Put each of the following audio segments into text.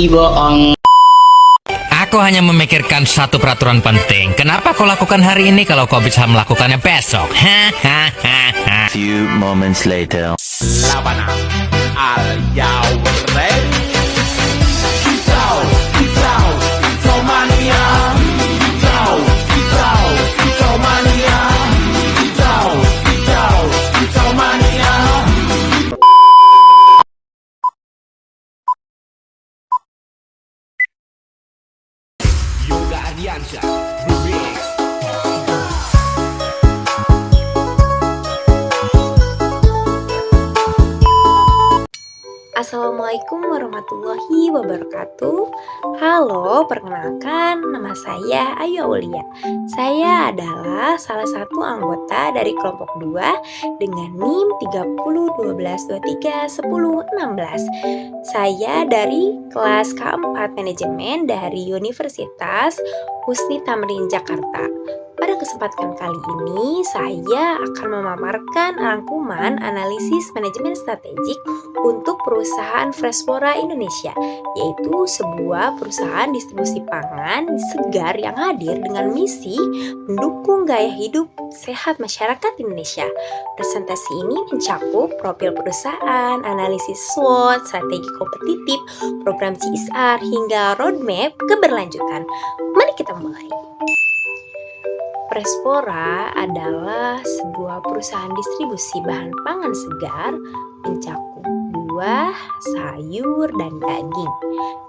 bohong. Aku hanya memikirkan satu peraturan penting. Kenapa kau lakukan hari ini kalau kau bisa melakukannya besok? Hahaha. Few moments later. Labana, are you ready? Kicau, kicau, kicau mania. Kicau, kicau, kicau mania. Kicau, kicau, kicau mania. Yoga Adiansyah, Rubix. Assalamualaikum warahmatullahi wabarakatuh. Halo, perkenalkan nama saya Ayu Aulia. Saya adalah salah satu anggota dari kelompok 2 dengan NIM 3012231016. Saya dari kelas K4 Manajemen dari Universitas Husni Tamrin Jakarta. Pada kesempatan kali ini, saya akan memaparkan rangkuman analisis manajemen strategik untuk perusahaan Freshpora Indonesia, yaitu sebuah perusahaan distribusi pangan segar yang hadir dengan misi mendukung gaya hidup sehat masyarakat Indonesia. Presentasi ini mencakup profil perusahaan, analisis SWOT, strategi kompetitif, program CSR, hingga roadmap keberlanjutan. Mari kita mulai. Freshpora adalah sebuah perusahaan distribusi bahan pangan segar mencakup buah, sayur, dan daging,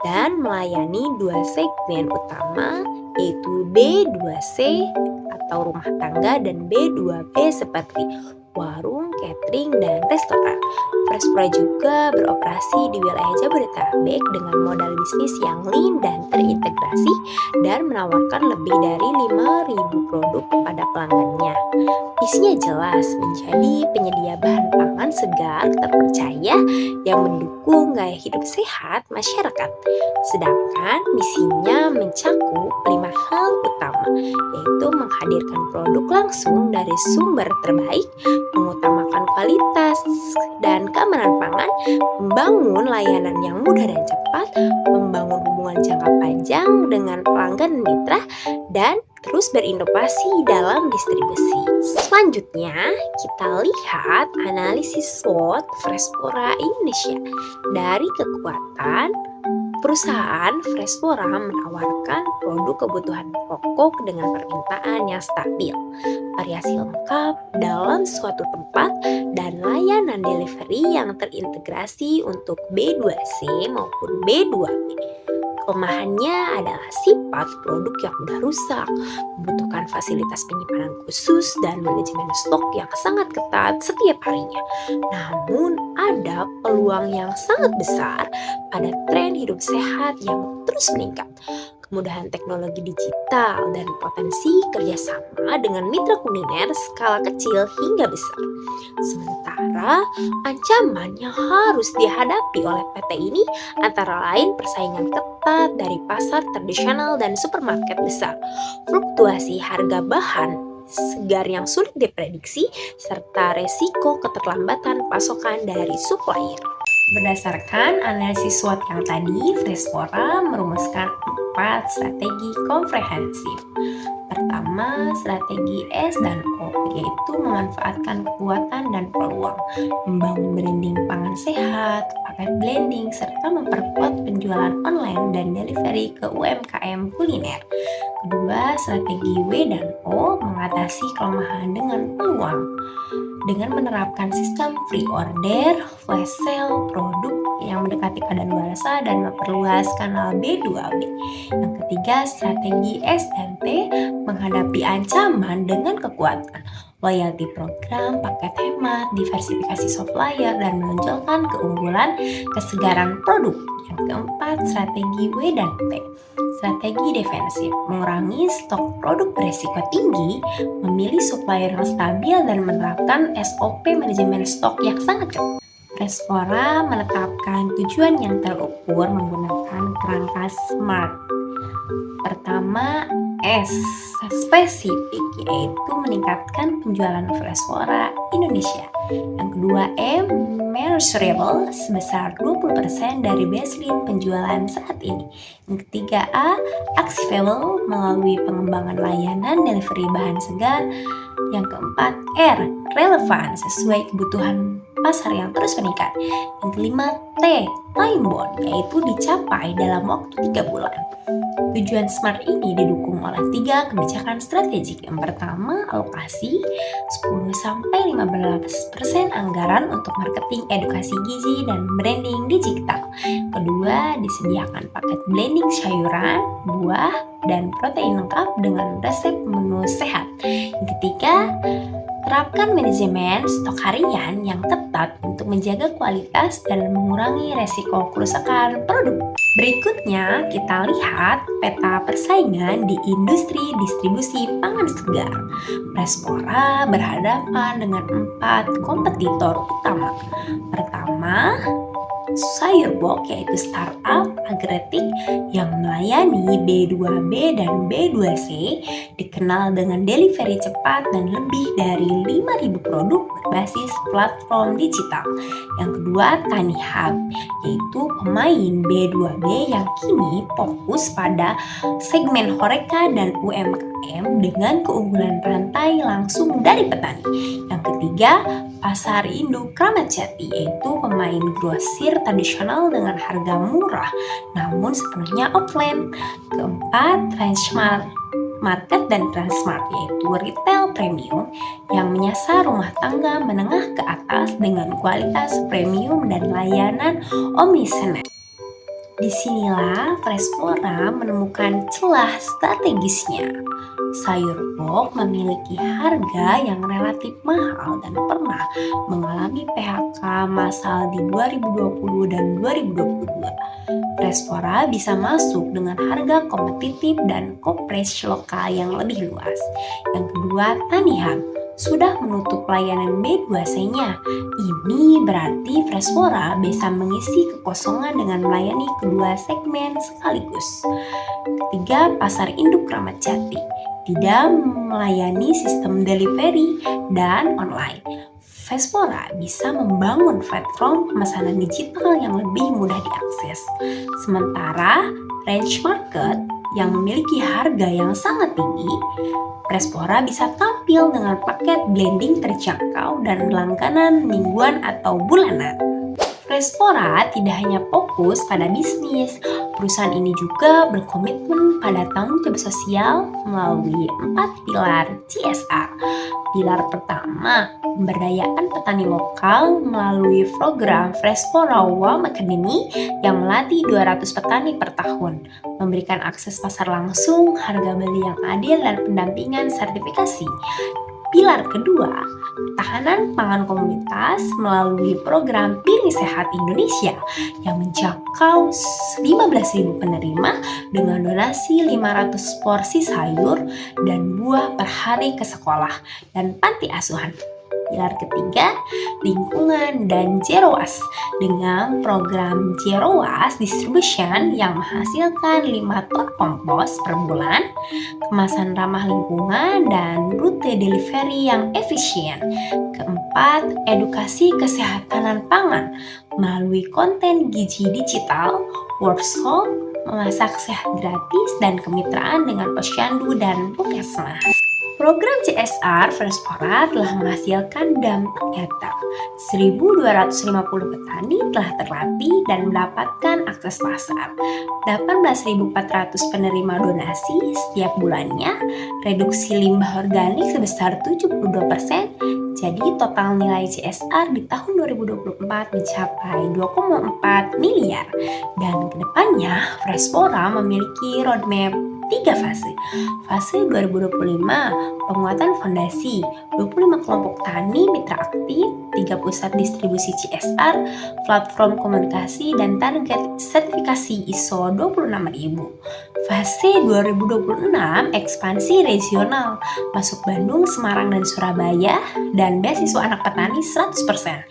dan melayani dua segmen utama yaitu B2C atau rumah tangga dan B2B seperti warung, catering, dan restoran. Freshpora juga beroperasi di wilayah Jabodetabek dengan modal bisnis yang lean dan terintegrasi dan menawarkan lebih dari 5.000 produk kepada pelanggannya. Isinya jelas, menjadi penyedia bahan pangan segar terpercaya yang mendukung gaya hidup sehat masyarakat. Sedangkan misinya mencakup 5 hal utama, yaitu menghadirkan produk langsung dari sumber terbaik, mengutamakan kualitas dan keamanan pangan, membangun layanan yang mudah dan cepat, membangun hubungan jangka panjang dengan pelanggan mitra, dan terus berinovasi dalam distribusi. Selanjutnya, kita lihat analisis SWOT Freshpora Indonesia. Dari kekuatan, perusahaan Freshpora menawarkan produk kebutuhan pokok dengan permintaan yang stabil, variasi lengkap dalam suatu tempat, dan layanan delivery yang terintegrasi untuk B2C maupun B2B. Kelemahannya adalah sifat produk yang mudah rusak, membutuhkan fasilitas penyimpanan khusus dan manajemen stok yang sangat ketat setiap harinya. Namun, ada peluang yang sangat besar pada tren hidup sehat yang terus meningkat, kemudahan teknologi digital, dan potensi kerjasama dengan mitra kuliner skala kecil hingga besar. Sementara, ancaman yang harus dihadapi oleh PT ini antara lain persaingan ketat dari pasar tradisional dan supermarket besar, fluktuasi harga bahan segar yang sulit diprediksi, serta resiko keterlambatan pasokan dari supplier. Berdasarkan analisis SWOT yang tadi, Freshpora merumuskan 4 strategi komprehensif. Pertama, strategi S dan O, yaitu memanfaatkan kekuatan dan peluang, membangun branding pangan sehat, paket blending, serta memperkuat penjualan online dan delivery ke UMKM kuliner. Kedua, strategi W dan O, mengatasi kelemahan dengan peluang, dengan menerapkan sistem free order, flash sale, produk yang mendekati kadaluarsa dan memperluas kanal B2B. Yang ketiga, strategi S dan T, menghadapi ancaman dengan kekuatan, loyalty program, paket hemat, diversifikasi supplier, dan menonjolkan keunggulan kesegaran produk. Yang keempat, strategi W dan T, strategi defensif, mengurangi stok produk beresiko tinggi, memilih supplier yang stabil, dan menerapkan SOP manajemen stok yang sangat ketat. Freshpora menetapkan tujuan yang terukur menggunakan kerangka SMART. Pertama, S spesifik, yaitu meningkatkan penjualan Freshfora Indonesia. Yang kedua M, measurable, sebesar 20% dari baseline penjualan saat ini. Yang ketiga A, achievable, melalui pengembangan layanan delivery bahan segar. Yang keempat R, relevan, sesuai kebutuhan pasar yang terus meningkat. Yang kelima T, time bound, yaitu dicapai dalam waktu 3 bulan. Tujuan SMART ini didukung oleh 3 kebijakan strategik. Yang pertama, alokasi 10-15% anggaran untuk marketing, edukasi gizi, dan branding digital. Kedua, disediakan paket blending sayuran, buah, dan protein lengkap dengan resep menu sehat. Yang ketiga, terapkan manajemen stok harian yang ketat untuk menjaga kualitas dan mengurangi resiko kerusakan produk. Berikutnya, kita lihat peta persaingan di industri distribusi pangan segar. Freshfora berhadapan dengan 4 kompetitor utama. Pertama, Sayurbok, yaitu startup agratik yang melayani B2B dan B2C, dikenal dengan delivery cepat dan lebih dari 5.000 produk berbasis platform digital. Yang kedua, Tani Hub, yaitu pemain B2B yang kini fokus pada segmen Horeca dan UMKM dengan keunggulan rantai langsung dari petani. Yang ketiga, Pasar Induk Kramat Jati, yaitu pemain grosir tradisional dengan harga murah namun sepenuhnya offline. Keempat, Transmart Market dan Transmart, yaitu retail premium yang menyasar rumah tangga menengah ke atas dengan kualitas premium dan layanan omnichannel. Disinilah Freshfora menemukan celah strategisnya. Sayurbok memiliki harga yang relatif mahal dan pernah mengalami PHK massal di 2020 dan 2022. Freshfora bisa masuk dengan harga kompetitif dan coverage lokal yang lebih luas. Yang kedua, Tani Hub sudah menutup layanan B2C-nya. Ini berarti Freshfora bisa mengisi kekosongan dengan melayani kedua segmen sekaligus. Ketiga, Pasar Induk Kramat Jati tidak melayani sistem delivery dan online. Freshfora bisa membangun platform pemesanan digital yang lebih mudah diakses. Sementara Range Market yang memiliki harga yang sangat tinggi, Freshfora bisa tampil dengan paket blending terjangkau dan langganan mingguan atau bulanan. Freshfora tidak hanya fokus pada bisnis, perusahaan ini juga berkomitmen pada tanggung jawab sosial melalui 4 pilar CSR. Pilar pertama, pemberdayaan petani lokal melalui program Freshfora Warm Academy yang melatih 200 petani per tahun, memberikan akses pasar langsung, harga beli yang adil, dan pendampingan sertifikasi. Pilar kedua, tahanan pangan komunitas melalui program Piring Sehat Indonesia yang menjangkau 15.000 penerima dengan donasi 500 porsi sayur dan buah per hari ke sekolah dan panti asuhan. Pilar ketiga, lingkungan dan Zero Waste dengan program Zero Waste Distribution yang menghasilkan 5 ton kompos per bulan, kemasan ramah lingkungan, dan rute delivery yang efisien. Keempat, edukasi kesehatan pangan melalui konten gizi digital, workshop, memasak sehat gratis, dan kemitraan dengan Posyandu dan Puskesmas. Program CSR Freshfora telah menghasilkan dampak nyata. 1.250 petani telah terlatih dan mendapatkan akses pasar. 18.400 penerima donasi setiap bulannya, reduksi limbah organik sebesar 72%. Jadi total nilai CSR di tahun 2024 mencapai 2,4 miliar. Dan kedepannya Freshfora memiliki roadmap 3 fase. Fase 2025 penguatan fondasi, 25 kelompok tani mitra aktif, 3 pusat distribusi CSR, platform komunikasi, dan target sertifikasi ISO 26000. Fase 2026 ekspansi regional, masuk Bandung, Semarang, dan Surabaya, dan beasiswa anak petani 100%.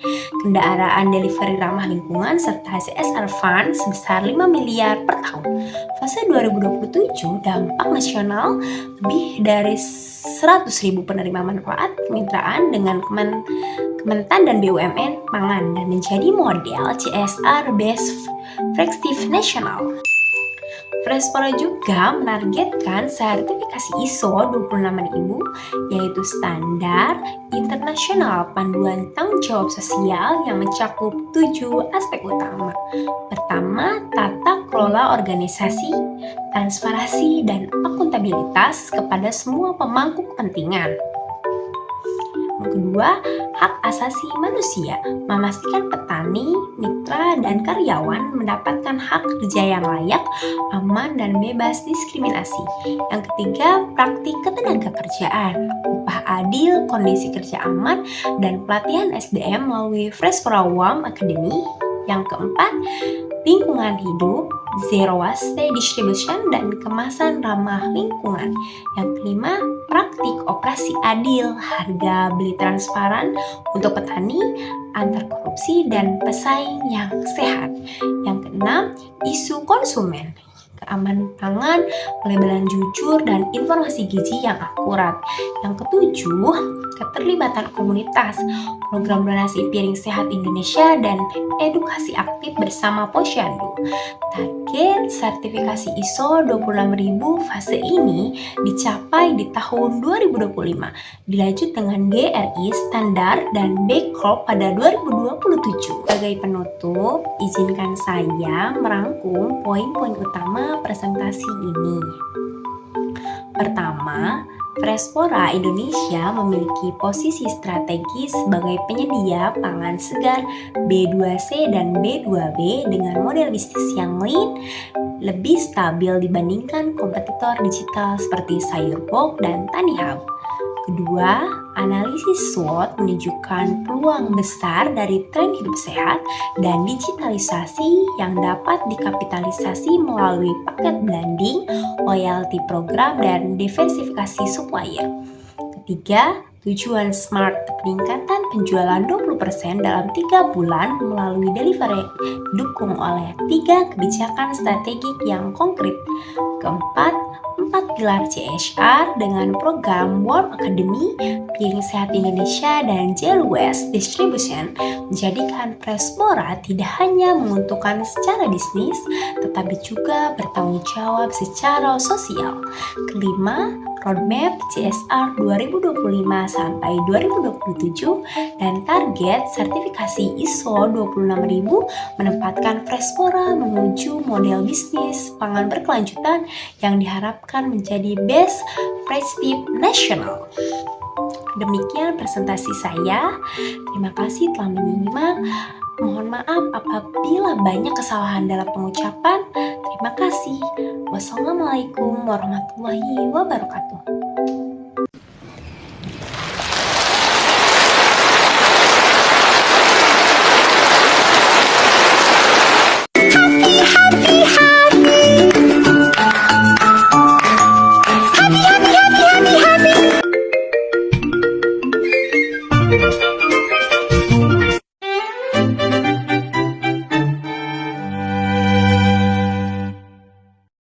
Kendaraan delivery ramah lingkungan serta CSR Fund sebesar 5 miliar per tahun. Fase 2027 dampak nasional, lebih dari 100.000 penerima manfaat kemitraan dengan Kementan dan BUMN pangan dan menjadi model CSR Best Practice Nasional. Frespora juga menargetkan sertifikasi ISO 26000, yaitu standar internasional panduan tanggung jawab sosial yang mencakup 7 aspek utama. Pertama, tata kelola organisasi, transparansi, dan akuntabilitas kepada semua pemangku kepentingan. Yang kedua, hak asasi manusia, memastikan petani, mitra, dan karyawan mendapatkan hak kerja yang layak, aman, dan bebas diskriminasi. Yang ketiga, praktik ketenaga kerjaan, upah adil, kondisi kerja aman, dan pelatihan SDM melalui Frespora WAM Academy. Yang keempat, lingkungan hidup, zero waste distribution, dan kemasan ramah lingkungan. Yang kelima, praktik operasi adil, harga beli transparan untuk petani, antar korupsi, dan pesaing yang sehat. Yang keenam, isu konsumen, keamanan pangan, pelabelan jujur, dan informasi gizi yang akurat. Yang ketujuh, keterlibatan komunitas, program donasi piring sehat Indonesia, dan edukasi aktif bersama Posyandu. Target sertifikasi ISO 26000 fase ini dicapai di tahun 2025, dilanjut dengan GRI Standar dan B Corp pada 2027. Sebagai penutup, izinkan saya merangkum poin-poin utama presentasi ini. Pertama, Frespora Indonesia memiliki posisi strategis sebagai penyedia pangan segar B2C dan B2B dengan model bisnis yang lean, lebih stabil dibandingkan kompetitor digital seperti Sayurbok dan Tanihub. Kedua, analisis SWOT menunjukkan peluang besar dari tren hidup sehat dan digitalisasi yang dapat dikapitalisasi melalui paket blending, loyalty program, dan diversifikasi supplier. Ketiga, tujuan SMART peningkatan penjualan 20% dalam 3 bulan melalui delivery didukung oleh 3 kebijakan strategik yang konkret. Keempat, 4 pilar CSR dengan program WAM Academy, Piring Sehat Indonesia, dan Zero Waste Distribution menjadikan Frespora tidak hanya menguntungkan secara bisnis, tetapi juga bertanggung jawab secara sosial. Kelima, roadmap CSR 2025 sampai 2027 dan target sertifikasi ISO 26000 menempatkan Frespora menuju model bisnis pangan berkelanjutan yang diharapkan menjadi best practice nasional. Demikian presentasi saya. Terima kasih telah menyimak. Mohon maaf apabila banyak kesalahan dalam pengucapan. Terima kasih. Wassalamualaikum warahmatullahi wabarakatuh.